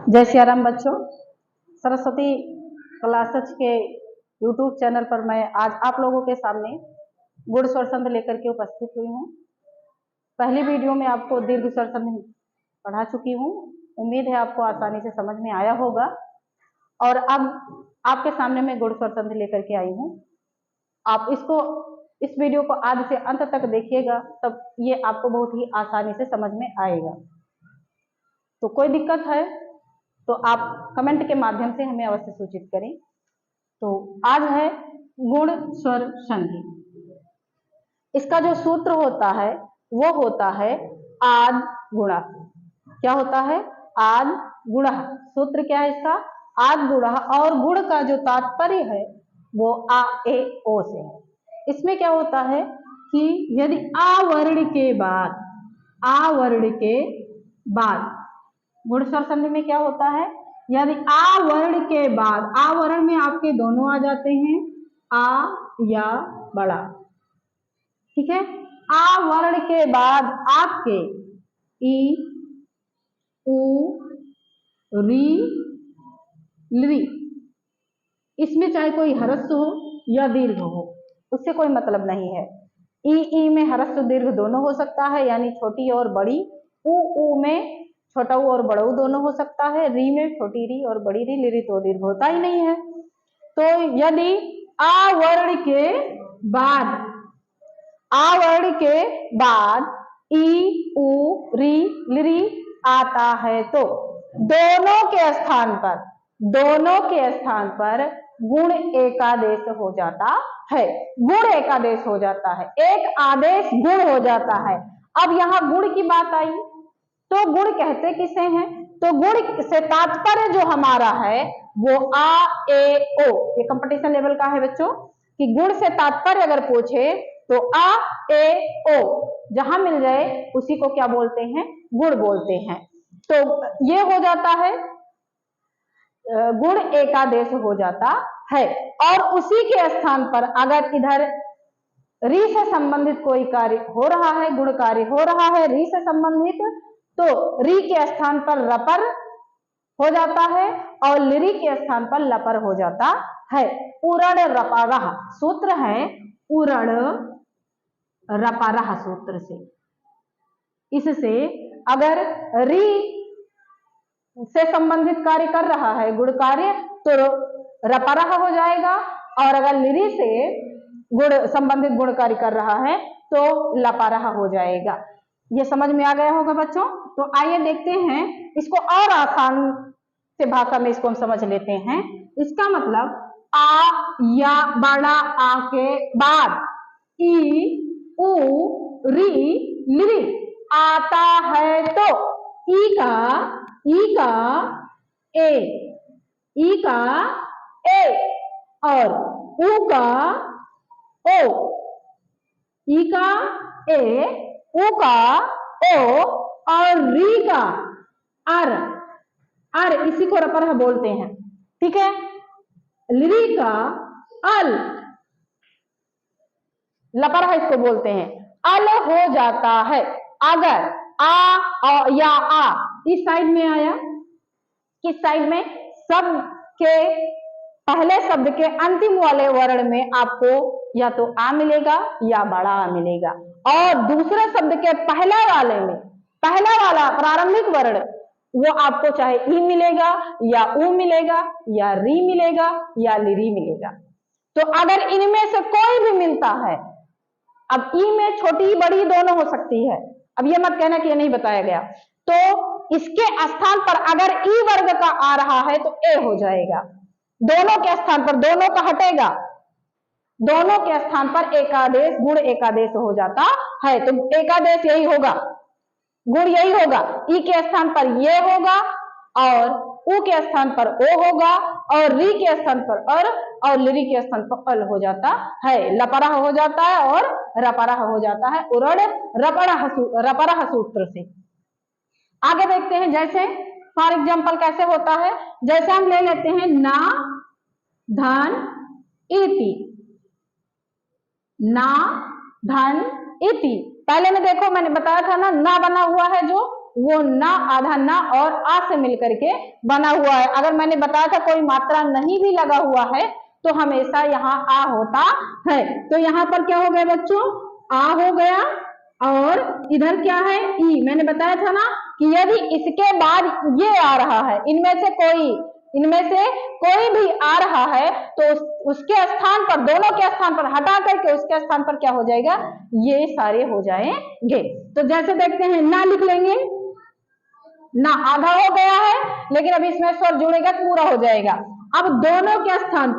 जय सियाराम बच्चों। सरस्वती क्लासेज के यूट्यूब चैनल पर मैं आज आप लोगों के सामने गुण स्वर संधि लेकर के उपस्थित हुई हूँ। पहली वीडियो में आपको दीर्घ स्वर संधि पढ़ा चुकी हूँ। उम्मीद है आपको आसानी से समझ में आया होगा। और अब आपके सामने मैं गुण स्वर संधि लेकर के आई हूँ। आप इस वीडियो को आदि से अंत तक देखिएगा, तब ये आपको बहुत ही आसानी से समझ में आएगा। तो कोई दिक्कत है तो आप कमेंट के माध्यम से हमें अवश्य सूचित करें। तो आज है गुण स्वर संधि। इसका जो सूत्र होता है वो होता है आद गुणा। क्या होता है? आद गुणा। सूत्र क्या है इसका? आद गुणा। और गुण का जो तात्पर्य है वो आ ए ओ से है। इसमें क्या होता है कि यदि आवर्ण के बाद गुण स्वर संधि में क्या होता है, यदि आवर्ण के बाद, आवर्ण में आपके दोनों आ जाते हैं, आ या बड़ा, ठीक है। आवर्ण के बाद आपके ई, उ, री, ली, इसमें चाहे कोई ह्रस्व हो या दीर्घ हो, उससे कोई मतलब नहीं है। ई में ह्रस्व दीर्घ दोनों हो सकता है, यानी छोटी और बड़ी। उ में छोटा ऊ और बड़ा ऊ दोनों हो सकता है। री में छोटी री और बड़ी री। लिरी तो दीर्घ होता ही नहीं है। तो यदि आवर्ण के बाद ई, उ, री, लिरी आता है तो दोनों के स्थान पर गुण एकादेश हो जाता है। गुण एकादेश हो जाता है, एक आदेश गुण हो जाता है। अब यहाँ गुण की बात आई तो गुण कहते किसे हैं? तो गुण से तात्पर्य जो हमारा है वो आ ए ओ। ये कंपटीशन लेवल का है बच्चों कि गुण से तात्पर्य अगर पूछे तो आ ए ओ जहां मिल जाए उसी को क्या बोलते हैं? गुण बोलते हैं। तो ये हो जाता है, गुण एकादेश हो जाता है। और उसी के स्थान पर अगर इधर री से संबंधित कोई कार्य हो रहा है, गुण कार्य हो रहा है री से संबंधित, तो री के स्थान पर रपर हो जाता है और लिरी के स्थान पर लपर हो जाता है। उरण रपरह सूत्र है, उरण रपरह सूत्र से। इससे अगर री से संबंधित कार्य कर रहा है गुण कार्य तो रपरह हो जाएगा, और अगर लिरी से गुण संबंधित गुण कार्य कर रहा है तो लपरह हो जाएगा। ये समझ में आ गया होगा बच्चों। तो आइए देखते हैं इसको और आसान से भाषा में इसको हम समझ लेते हैं। इसका मतलब आ या बड़ा आ के बाद ई, उ, री, लिरी आता है तो ई का ए और उ का ओ, ई का ए, उ का ओ और री का अर। इसी को रपरह बोलते हैं, ठीक है। लिरी का अल, लपरह इसको बोलते हैं। अल हो जाता है अगर आ या आ इस साइड में आया। किस साइड में? शब्द के पहले शब्द के अंतिम वाले वर्ण में आपको या तो आ मिलेगा या बड़ा आ मिलेगा, और दूसरे शब्द के पहला वाला प्रारंभिक वर्ण वो आपको चाहे ई मिलेगा या उ मिलेगा या री मिलेगा या लिरी मिलेगा। तो अगर इनमें से कोई भी मिलता है, अब ई में छोटी बड़ी दोनों हो सकती है, अब ये मत कहना कि ये नहीं बताया गया, तो इसके स्थान पर अगर ई वर्ग का आ रहा है तो ए हो जाएगा। दोनों के स्थान पर दोनों का हटेगा, दोनों के स्थान पर एकादेश गुण एकादेश हो जाता है। तो एकादेश यही होगा, गुण यही होगा। ई के स्थान पर ये होगा और उ के स्थान पर ओ होगा और री के स्थान पर अर और लिरी के स्थान पर अल हो जाता है। लपरह हो जाता है और रपरह हो जाता है उरण रपरह सूत्र से। आगे देखते हैं, जैसे फॉर एग्जाम्पल कैसे होता है। जैसे हम ले लेते हैं ना धन इति। ना धन इति, पहले में देखो मैंने बताया था ना बना हुआ है जो वो ना, आधा ना और आ से मिलकर के बना हुआ है। अगर मैंने बताया था कोई मात्रा नहीं भी लगा हुआ है तो हमेशा यहाँ आ होता है। तो यहाँ पर क्या हो गया बच्चों, आ हो गया और इधर क्या है, ई। मैंने बताया था ना कि यदि इसके बाद ये आ रहा है, इनमें से कोई भी आ रहा है तो उसके स्थान पर, दोनों के स्थान पर हटा करके उसके स्थान पर क्या हो जाएगा, ये सारे हो जाएंगे। तो जैसे देखते हैं, ना लिख लेंगे, ना आधा हो गया है लेकिन अब इसमें स्वर जुड़ेगा तो पूरा हो जाएगा। अब दोनों के स्थान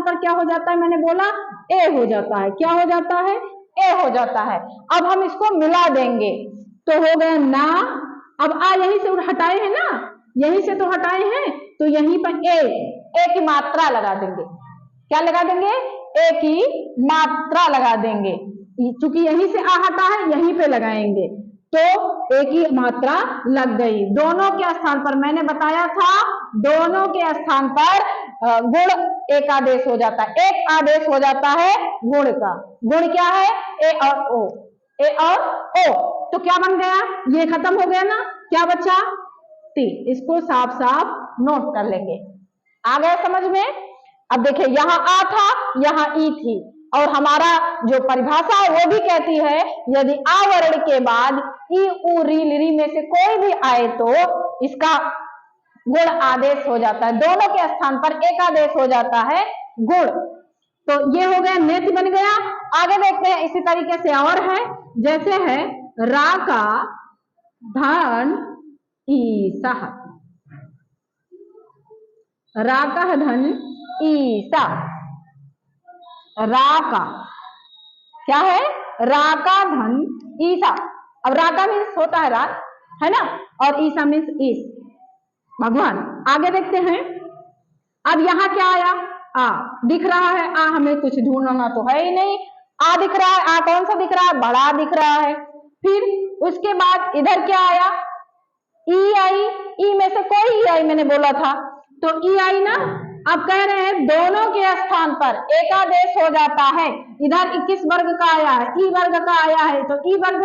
पर क्या हो जाता है, मैंने बोला ए हो जाता है। क्या हो जाता है, ए हो जाता है। अब हम इसको मिला देंगे तो हो गया ना। अब आ यहीं से हटाए हैं ना, यहीं से तो हटाए हैं, तो यहीं पर ए की मात्रा लगा देंगे। क्या लगा देंगे, ए की मात्रा लगा देंगे। चूंकि यहीं से आ हटा है, यहीं पे लगाएंगे तो ए की मात्रा लग गई। दोनों के स्थान पर, मैंने बताया था दोनों के स्थान पर गुण एक आदेश हो जाता है। एक आदेश हो जाता है गुण का। गुण क्या है, ए और ओ, ए और ओ। तो क्या बन गया, ये खत्म हो गया ना, क्या बचा, टी। इसको साफ साफ नोट कर लेंगे। आ गया समझ में। अब देखिए, यहाँ आ था, यहाँ ई थी, और हमारा जो परिभाषा है वो भी कहती है यदि आ वर्ण के बाद ई उ री ली में से कोई भी आए तो इसका गुण आदेश हो जाता है। दोनों के स्थान पर एक आदेश हो जाता है गुण। तो ये हो गया, नेति बन गया। आगे देखते हैं, इसी तरीके से और है, जैसे है रा का धन ईसा, रा का धन ईसा, रा का क्या है, रा का धन ईसा। अब रा का मीन्स होता है रात, है ना, और ईसा मीन्स ईश, भगवान। आगे देखते हैं, अब यहाँ क्या आया, आ दिख रहा है। आ हमें कुछ ढूंढना तो है ही नहीं, आ दिख रहा है। आ कौन सा दिख रहा है, बड़ा दिख रहा है। फिर उसके बाद इधर क्या आया, ई आई। ई में से कोई ई आई मैंने बोला था, तो ई आई ना। अब कह रहे हैं दोनों के स्थान पर एक आदेश हो जाता है। इधर किस वर्ग का आया है, ई वर्ग का आया है, तो ई वर्ग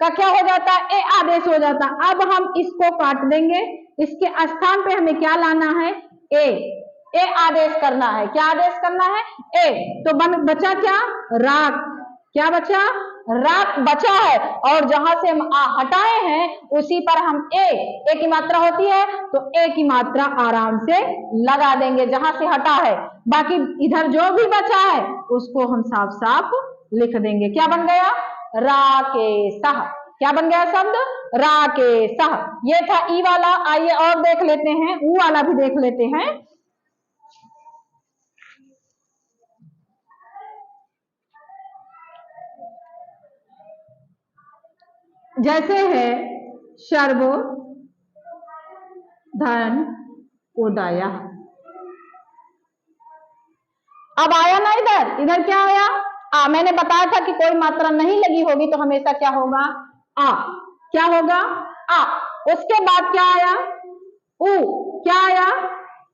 का क्या हो जाता है, ए आदेश हो जाता है। अब हम इसको काट देंगे, इसके स्थान पे हमें क्या लाना है, ए आदेश करना है। क्या आदेश करना है, ए। तो बचा क्या, रात। क्या बचा, रात बचा है। और जहां से हम आ हटाए हैं उसी पर हम ए की मात्रा होती है तो ए की मात्रा आराम से लगा देंगे जहां से हटा है। बाकी इधर जो भी बचा है उसको हम साफ साफ लिख देंगे। क्या बन गया, राकेशः। क्या बन गया शब्द, राकेशः। ये था ई वाला। आइए और देख लेते हैं, ऊ वाला भी देख लेते हैं। जैसे है सर्व धन उदय। अब आया ना इधर क्या आया, आ। मैंने बताया था कि कोई मात्रा नहीं लगी होगी तो हमेशा क्या होगा, आ। क्या होगा, आ। उसके बाद क्या आया, उ। क्या आया,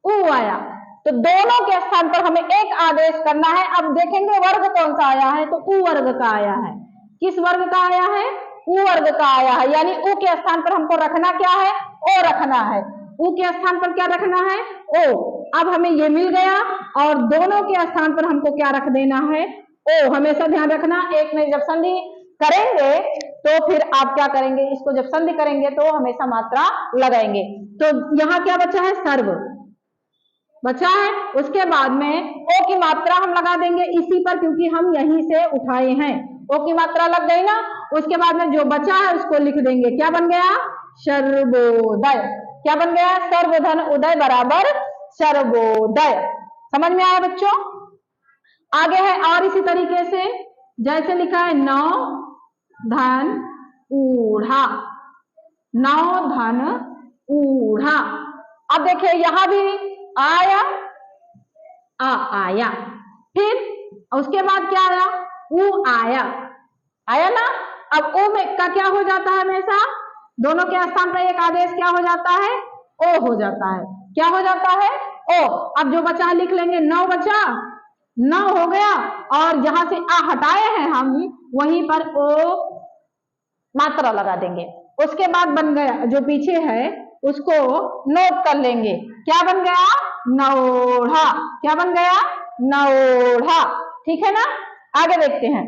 उ आया। तो दोनों के स्थान पर हमें एक आदेश करना है। अब देखेंगे वर्ग कौन सा आया है, तो उ वर्ग का आया है। किस वर्ग का आया है, उ वर्ग का आया है। यानी उ के स्थान पर हमको रखना क्या है, ओ रखना है। उ के स्थान पर क्या रखना है, ओ। अब हमें ये मिल गया और दोनों के स्थान पर हमको क्या रख देना है, ओ। हमेशा ध्यान रखना, एक में जब संधि करेंगे तो फिर आप क्या करेंगे, इसको जब संधि करेंगे तो हमेशा मात्रा लगाएंगे। तो यहाँ क्या बचा है, सर्व बचा है। उसके बाद में ओ की मात्रा हम लगा देंगे इसी पर, क्योंकि हम यहीं से उठाए हैं। ओ की मात्रा लग गई ना। उसके बाद में जो बचा है उसको लिख देंगे। क्या बन गया, सर्वोदय। क्या बन गया, सर्वधन उदय बराबर सर्वोदय। समझ में आया बच्चों। आगे है और इसी तरीके से, जैसे लिखा है नौ धन ऊढ़ा, नौ धन ऊढ़ा। अब देखिए यहां भी आया, आया। फिर उसके बाद क्या आया, ऊ आया, आया ना। अब ओ में का क्या हो जाता है, हमेशा दोनों के स्थान पर एक आदेश क्या हो जाता है, ओ हो जाता है। क्या हो जाता है, ओ। अब जो बचा लिख लेंगे, नौ बचा, नौ हो गया। और जहां से आ हटाए हैं हम वहीं पर ओ मात्रा लगा देंगे। उसके बाद बन गया जो पीछे है उसको नोट कर लेंगे, क्या बन गया? नौढ़ा। क्या बन गया? नौढ़ा। ठीक है ना? आगे देखते हैं।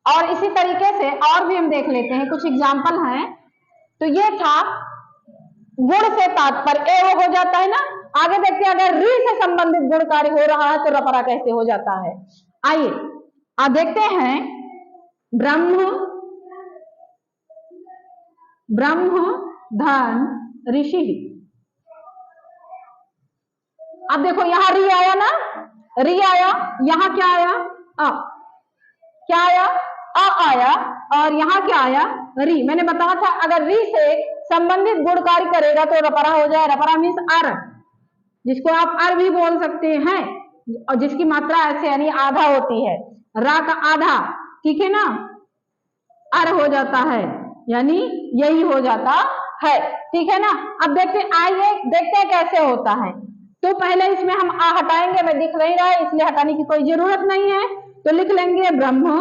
और इसी तरीके से और भी हम देख लेते हैं, कुछ एग्जाम्पल हैं। तो ये था गुण से तात्पर्य एवं हो जाता है ना। आगे देखते हैं, अगर री से संबंधित गुण कार्य हो रहा है तो रपरा कैसे हो जाता है। आइए अब देखते हैं। ब्रह्म, ब्रह्म धन ऋषि। अब देखो यहां री आया ना, री आया, यहां क्या आया? अ। क्या आया? अ आया। और यहाँ क्या आया? री। मैंने बताया था अगर री से संबंधित गुण कार्य करेगा तो रपरा हो जाए। रपरा मीन्स अर, जिसको आप अर भी बोल सकते हैं, और जिसकी मात्रा ऐसे यानी आधा होती है, रा का आधा। ठीक है ना? अर हो जाता है, यानी यही हो जाता है। ठीक है ना? अब देखते, आइए देखते हैं कैसे होता है। तो पहले इसमें हम आ हटाएंगे, मैं दिख नहीं रहा है इसलिए हटाने की कोई जरूरत नहीं है। तो लिख लेंगे ब्रह्म,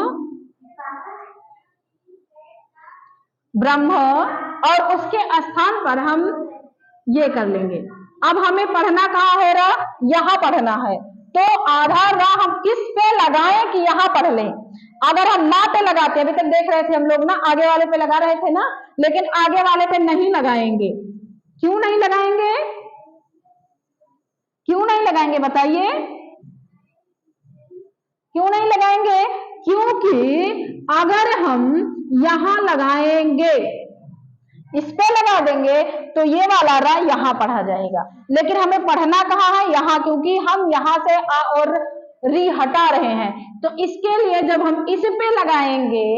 ब्रह्म, और उसके स्थान पर हम ये कर लेंगे। अब हमें पढ़ना कहाँ है? रा, यहाँ पढ़ना है। तो आधा रा हम किस पे लगाएं कि यहाँ पढ़ लें? अगर हम ना पे लगाते, अभी तक देख रहे थे हम लोग ना, आगे वाले पे लगा रहे थे ना, लेकिन आगे वाले पे नहीं लगाएंगे। क्यों नहीं लगाएंगे? क्यों नहीं लगाएंगे बताइए? क्यों नहीं लगाएंगे? क्योंकि अगर हम यहां लगाएंगे, इस पे लगा देंगे तो ये वाला रा यहां पढ़ा जाएगा, लेकिन हमें पढ़ना कहाँ है? यहां, क्योंकि हम यहां से आ और री हटा रहे हैं। तो इसके लिए जब हम इस पे लगाएंगे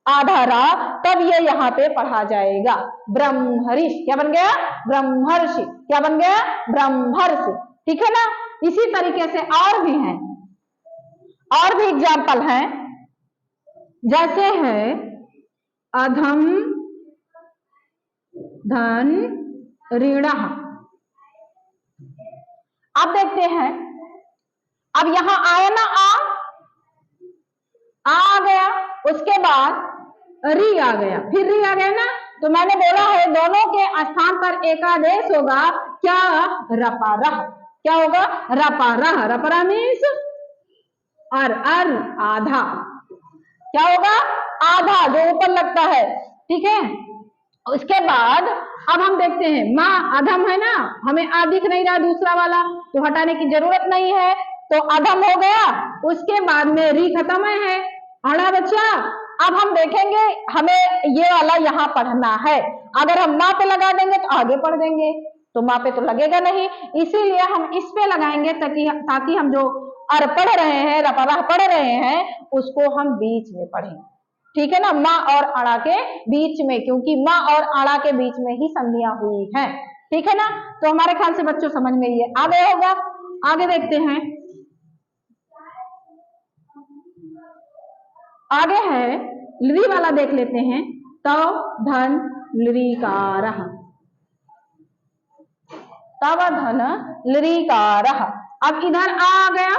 आधा रा, तब ये यहाँ पे पढ़ा जाएगा। ब्रह्मर्षि। क्या बन गया? ब्रह्मर्षि। क्या बन गया? ब्रह्मर्षि। ठीक है ना? इसी तरीके से और भी हैं, और भी एग्जाम्पल हैं, जैसे है अधम धन ऋण। अब देखते हैं, अब यहां आया ना, आ गया, उसके बाद री आ गया, फिर री आ गया ना। तो मैंने बोला है दोनों के स्थान पर एकादेश होगा। क्या? रपरह। क्या होगा? रपरह। रपरा मीन्स अर, अर आधा। क्या होगा? आधा, जो ऊपर लगता है। ठीक है? उसके बाद अब हम देखते हैं, माँ अधम है ना, हमें आ दिख नहीं रहा दूसरा वाला, तो हटाने की जरूरत नहीं है, तो अधम हो गया। उसके बाद में री खत्म है, अड़ा बच्चा। अब हम देखेंगे हमें ये वाला यहाँ पढ़ना है। अगर हम माँ पे लगा देंगे तो आगे पढ़ देंगे, तो माँ पे तो लगेगा नहीं, इसीलिए हम इस पे लगाएंगे ताकि हम जो अर पढ़ रहे हैं, रपरा पढ़ रहे हैं, उसको हम बीच में पढ़ें। ठीक है ना? माँ और अड़ा के बीच में, क्योंकि माँ और अड़ा के बीच में ही संधियां हुई हैं। ठीक है ना? तो हमारे ख्याल से बच्चों समझ में ये आ गया होगा। आगे देखते हैं, आगे है लरी वाला, देख लेते हैं। तव धन लरीकारः, तव धन लरीकारः। अब इधर आ गया,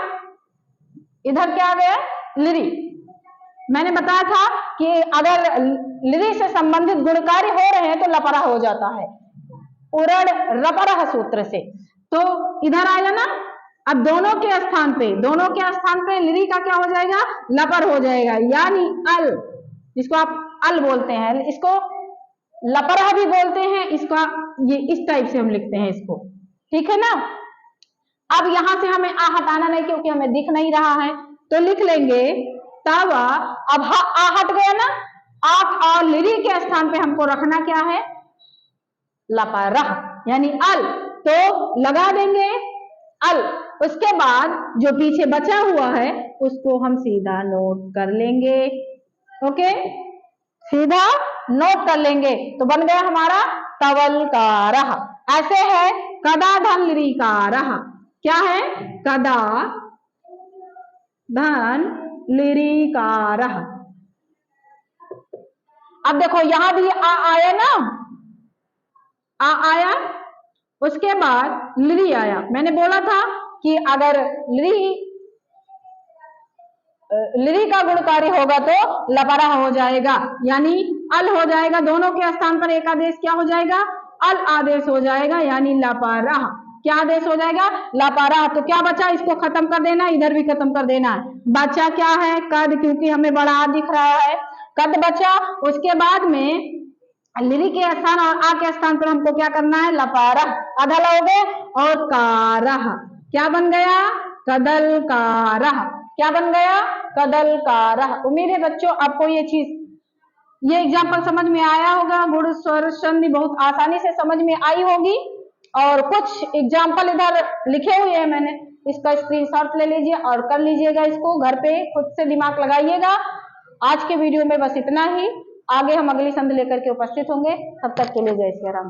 इधर क्या आ गया? लिरी। मैंने बताया था कि अगर लिरी से संबंधित गुणकार्य हो रहे हैं तो लपरा हो जाता है, उरण रपरह सूत्र से। तो इधर आया ना, अब दोनों के स्थान पे लिरी का क्या हो जाएगा? लपर हो जाएगा, यानी अल, जिसको आप अल बोलते हैं, इसको लपरह भी बोलते हैं, इसका ये इस टाइप से हम लिखते हैं इसको। ठीक है ना? अब यहां से हमें आ हटाना नहीं, क्योंकि हमें दिख नहीं रहा है, तो लिख लेंगे तब। अब आ हट गया ना, आ और लिरी के स्थान पे हमको रखना क्या है? लपरह, यानी अल, तो लगा देंगे अल। उसके बाद जो पीछे बचा हुआ है उसको हम सीधा नोट कर लेंगे। ओके, सीधा नोट कर लेंगे, तो बन गया हमारा तवलकारः। ऐसे है कदा धन लिरीकारः। क्या है? कदा धन लिरीकारः। अब देखो यहां भी आ आया ना, आ आया, उसके बाद लिरी आया। मैंने बोला था कि अगर लिरी लिरी का गुणकारी होगा तो लपरह हो जाएगा, यानी अल हो जाएगा। दोनों के स्थान पर एक आदेश क्या हो जाएगा, अल आदेश हो जाएगा, यानी लपरह। क्या आदेश हो जाएगा, लपरह। तो क्या बचा, इसको खत्म कर देना, इधर भी खत्म कर देना है। बचा क्या है, कद, क्योंकि हमें बड़ा आ दिख रहा है, कद बचा। उसके बाद में लिरी के स्थान और आ के स्थान पर हमको क्या करना है, लपरह। आधा लोगे और कारह, क्या बन गया, कदल कारह। क्या बन गया, कदल कारह। उम्मीद है बच्चों आपको ये एग्जाम्पल समझ में आया होगा। गुण स्वर संधि बहुत आसानी से समझ में आई होगी। और कुछ एग्जाम्पल इधर लिखे हुए हैं मैंने, इसका स्क्रीनशॉट ले लीजिए और कर लीजिएगा इसको, घर पे खुद से दिमाग लगाइएगा। आज के वीडियो में बस इतना ही। आगे हम अगली संधि लेकर के उपस्थित होंगे, तब तक के लिए जय श्री राम।